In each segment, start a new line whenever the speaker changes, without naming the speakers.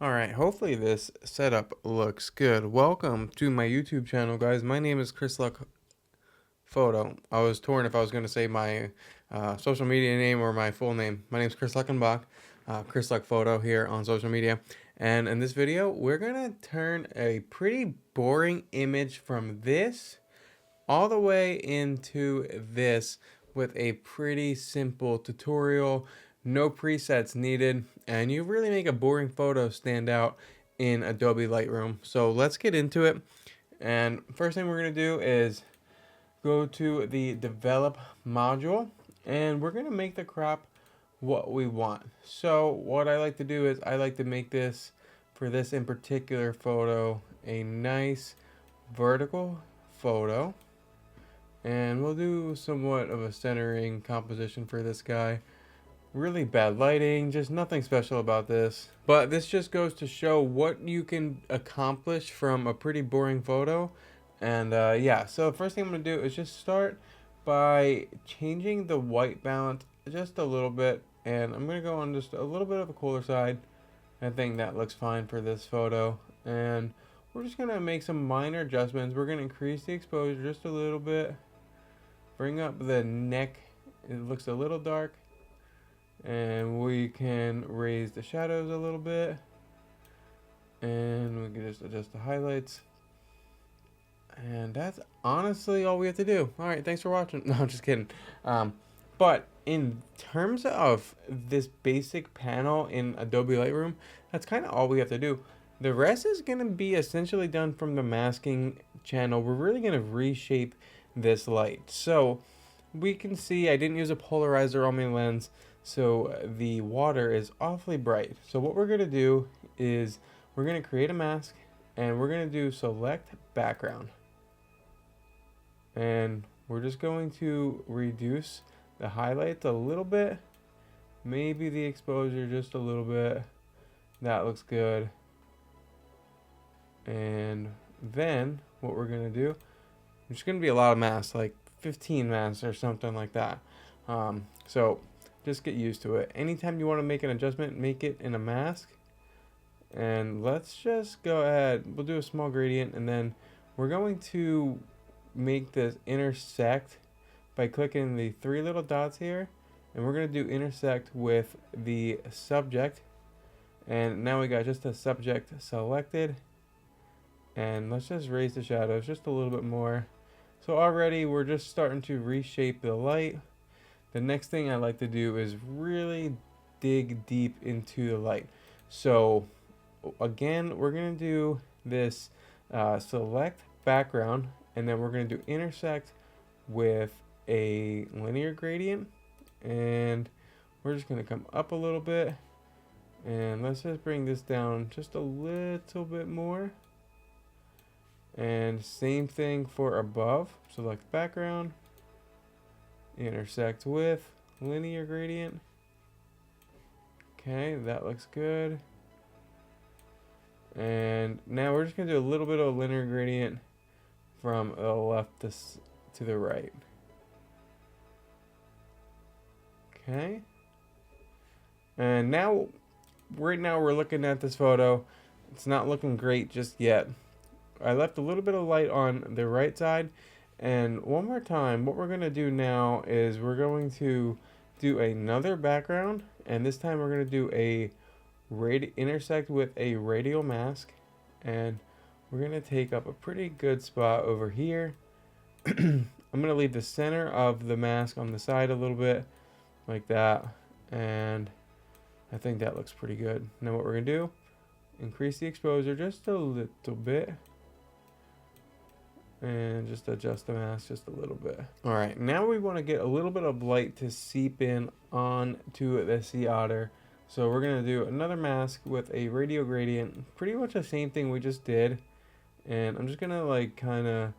Alright, hopefully this setup looks good. Welcome to my YouTube channel, guys. My name is KrisLuckPhoto. I was torn if I was going to say my social media name or my full name. My name is Kris Luckenbach, KrisLuckPhoto here on social media. And in this video, we're going to turn a pretty boring image from this all the way into this with a pretty simple tutorial, no presets needed, and you really make a boring photo stand out in Adobe Lightroom. So let's get into it. And first thing we're going to do is go to the develop module, and we're going to make the crop what we want. So what I like to do is I like to make this, for this in particular photo, a nice vertical photo. And we'll do somewhat of a centering composition for this guy. Really bad lighting, just nothing special about this. But this just goes to show what you can accomplish from a pretty boring photo. And yeah, so the first thing I'm going to do is just start by changing the white balance just a little bit. And I'm going to go on just a little bit of a cooler side. I think that looks fine for this photo. And we're just going to make some minor adjustments. We're going to increase the exposure just a little bit. Bring up the neck, it looks a little dark, and we can raise the shadows a little bit, and we can just adjust the highlights, and that's honestly all we have to do. All right, thanks for watching. No, I'm just kidding. But in terms of this basic panel in Adobe Lightroom, that's kind of all we have to do. The rest is going to be essentially done from the masking channel. We're really going to reshape this light. So we can see I didn't use a polarizer on my lens, so the water is awfully bright. So what we're going to do is we're going to create a mask, and we're going to do select background, and we're just going to reduce the highlights a little bit, maybe the exposure just a little bit. That looks good. And then what we're going to do, there's going to be a lot of masks, like 15 masks or something like that. So just get used to it. Anytime you want to make an adjustment, make it in a mask. And let's just go ahead. We'll do a small gradient, and then we're going to make this intersect by clicking the three little dots here. And we're going to do intersect with the subject. And now we got just a subject selected. And let's just raise the shadows just a little bit more. So already we're just starting to reshape the light. The next thing I like to do is really dig deep into the light. So again, we're going to do this select background, and then we're going to do intersect with a linear gradient. And we're just going to come up a little bit. And let's just bring this down just a little bit more. And same thing for above. Select background, intersect with linear gradient. Okay, that looks good. And now we're just going to do a little bit of linear gradient from the left to the right. Okay. And now, right now we're looking at this photo. It's not looking great just yet. I left a little bit of light on the right side. And one more time, what we're going to do now is we're going to do another background. And this time we're going to do a intersect with a radial mask. And we're going to take up a pretty good spot over here. I'm going to leave the center of the mask on the side a little bit, like that. And I think that looks pretty good. Now what we're going to do, increase the exposure just a little bit. And just adjust the mask just a little bit. All right, now we want to get a little bit of light to seep in onto the sea otter. So we're going to do another mask with a radial gradient, pretty much the same thing we just did. And I'm just going to like kind of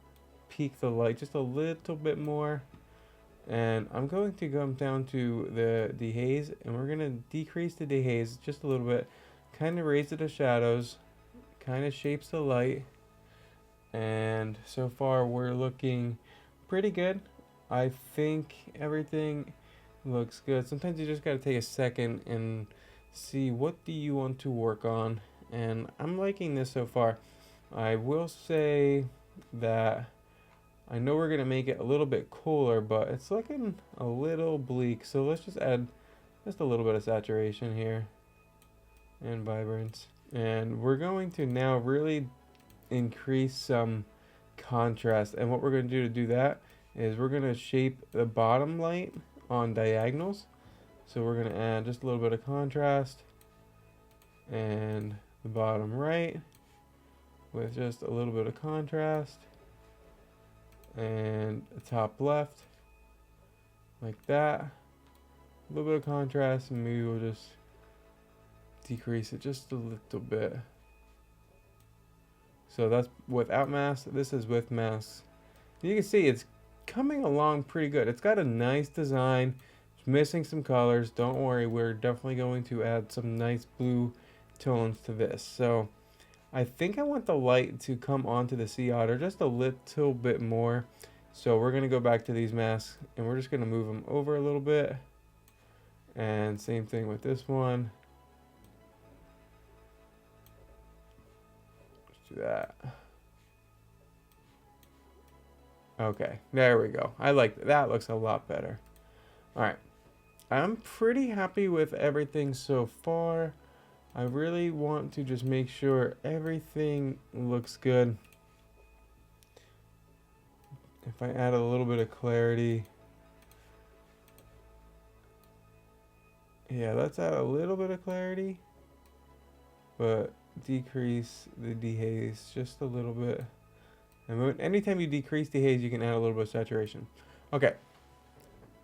peak the light just a little bit more. And I'm going to come down to the dehaze, and we're going to decrease the dehaze just a little bit, kind of raise the shadows, kind of shapes the light. And so far we're looking pretty good. I think everything looks good. Sometimes you just got to take a second and see what do you want to work on, and I'm liking this so far. I will say that I know we're gonna make it a little bit cooler, but it's looking a little bleak. So let's just add just a little bit of saturation here and vibrance. And we're going to now really increase some contrast. And what we're going to do that is we're going to shape the bottom light on diagonals. So we're going to add just a little bit of contrast and the bottom right with just a little bit of contrast, and the top left like that. A little bit of contrast, and maybe we'll just decrease it just a little bit. So that's without mask. This is with masks. You can see it's coming along pretty good. It's got a nice design. It's missing some colors. Don't worry, we're definitely going to add some nice blue tones to this. So I think I want the light to come onto the sea otter just a little bit more. So we're going to go back to these masks and we're just going to move them over a little bit. And same thing with this one. Let's do that. Okay, there we go. I like that. That looks a lot better. All right. I'm pretty happy with everything so far. I really want to just make sure everything looks good. If I add a little bit of clarity. Yeah, let's add a little bit of clarity, but decrease the dehaze just a little bit. And anytime you decrease dehaze, you can add a little bit of saturation. Okay,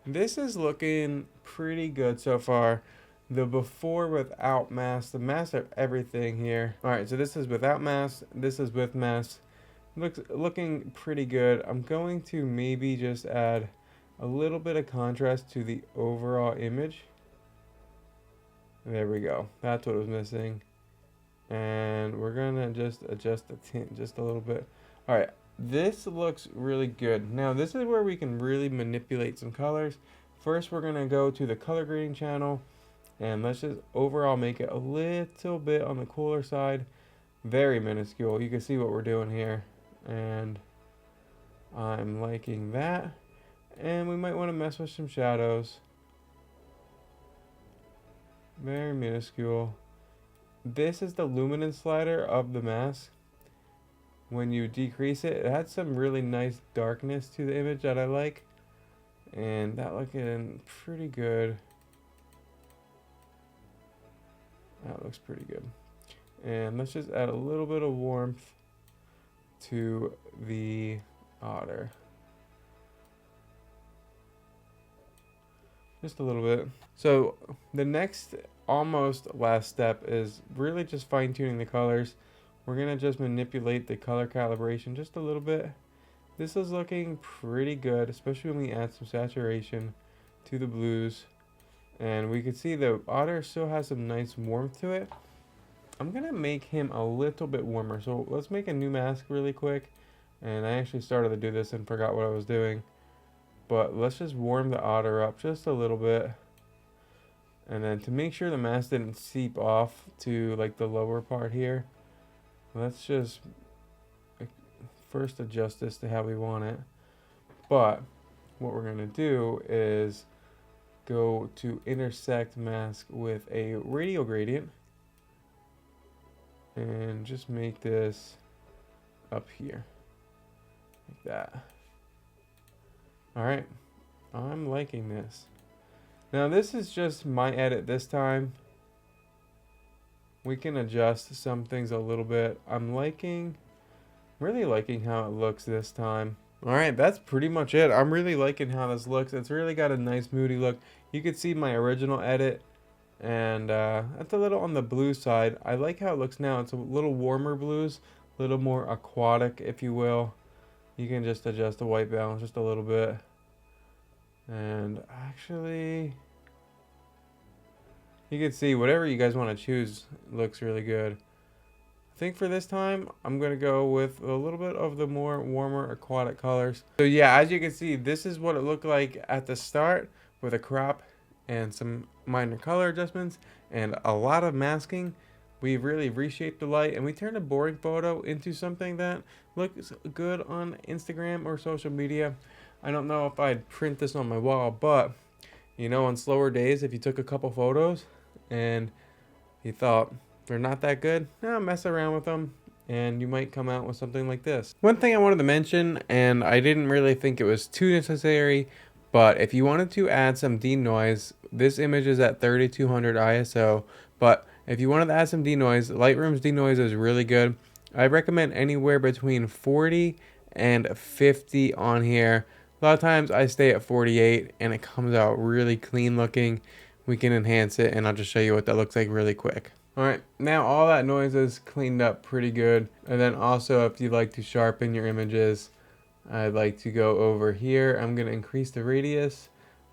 this is looking pretty good so far. The before without mask, the masks are everything here. All right, so this is without mask, this is with mask. Looking pretty good. I'm going to maybe just add a little bit of contrast to the overall image. There we go. That's what was missing. And we're gonna just adjust the tint just a little bit. All right, this looks really good. Now this is where we can really manipulate some colors. First, we're gonna go to the color grading channel, and let's just overall make it a little bit on the cooler side. Very minuscule. You can see what we're doing here, and I'm liking that. And we might want to mess with some shadows. Very minuscule. This is the luminance slider of the mask. When you decrease it, it had some really nice darkness to the image that I like. And that looking pretty good. That looks pretty good. And let's just add a little bit of warmth to the otter. Just a little bit. So the next almost last step is really just fine tuning the colors. We're gonna just manipulate the color calibration just a little bit. This is looking pretty good, especially when we add some saturation to the blues. And we can see the otter still has some nice warmth to it. I'm gonna make him a little bit warmer. So let's make a new mask really quick. And I actually started to do this and forgot what I was doing. But let's just warm the otter up just a little bit. And then to make sure the mask didn't seep off to like the lower part here, let's just first adjust this to how we want it. But what we're gonna do is go to intersect mask with a radial gradient and just make this up here like that. All right, I'm liking this. Now this is just my edit this time. We can adjust some things a little bit. I'm really liking how it looks this time. All right, that's pretty much it. I'm really liking how this looks. It's really got a nice moody look. You can see my original edit, and it's a little on the blue side. I like how it looks now. It's a little warmer blues, a little more aquatic, if you will. You can just adjust the white balance just a little bit. And actually, you can see whatever you guys want to choose looks really good. I think for this time, I'm going to go with a little bit of the more warmer aquatic colors. So yeah, as you can see, this is what it looked like at the start with a crop and some minor color adjustments and a lot of masking. We really reshaped the light, and we turned a boring photo into something that looks good on Instagram or social media. I don't know if I'd print this on my wall, but you know, on slower days, if you took a couple photos and you thought they're not that good, mess around with them and you might come out with something like this. One thing I wanted to mention, and I didn't really think it was too necessary, but if you wanted to add some denoise, this image is at 3200 ISO, but if you wanted to add some denoise, Lightroom's denoise is really good. I recommend anywhere between 40 and 50 on here. A lot of times I stay at 48 and it comes out really clean looking. We can enhance it and I'll just show you what that looks like really quick. Alright, now all that noise is cleaned up pretty good. And then also, if you like to sharpen your images, I'd like to go over here. I'm going to increase the radius,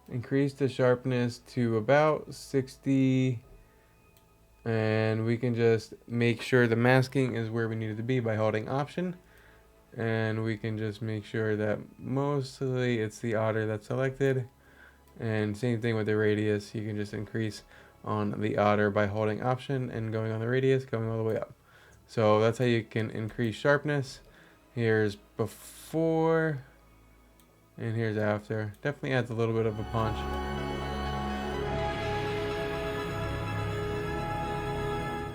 increase the sharpness to about 60, and we can just make sure the masking is where we need it to be by holding Option. And we can just make sure that mostly it's the otter that's selected. And same thing with the radius, you can just increase on the otter by holding Option and going on the radius, going all the way up. So that's how you can increase sharpness. Here's before and here's after. Definitely adds a little bit of a punch.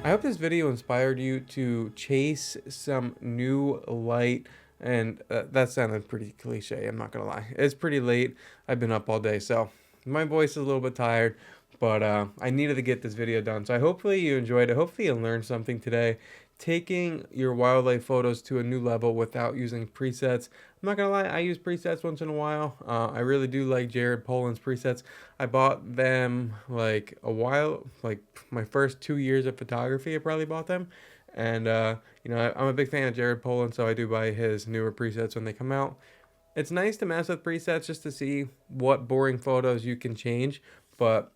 I hope this video inspired you to chase some new light. And that sounded pretty cliche, I'm not gonna lie. It's pretty late, I've been up all day, so my voice is a little bit tired, but I needed to get this video done. So hopefully you enjoyed it, hopefully you learned something today. Taking your wildlife photos to a new level without using presets. I'm not gonna lie, I use presets once in a while. I really do like Jared Poland's presets. I bought them like a while, like my first 2 years of photography, I probably bought them. And you know, I'm a big fan of Jared Poland, so I do buy his newer presets when they come out. It's nice to mess with presets just to see what boring photos you can change, but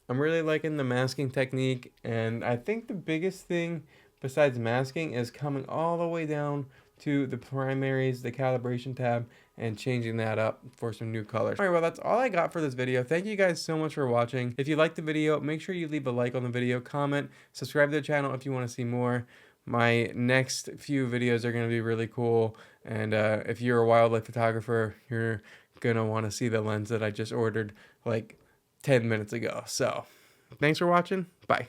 I'm really liking the masking technique, and I think the biggest thing besides masking is coming all the way down to the primaries, the calibration tab, and changing that up for some new colors. Alright, well that's all I got for this video. Thank you guys so much for watching. If you liked the video, make sure you leave a like on the video, comment, subscribe to the channel if you want to see more. My next few videos are going to be really cool, and if you're a wildlife photographer, you're going to want to see the lens that I just ordered like 10 minutes ago. So, thanks for watching. Bye.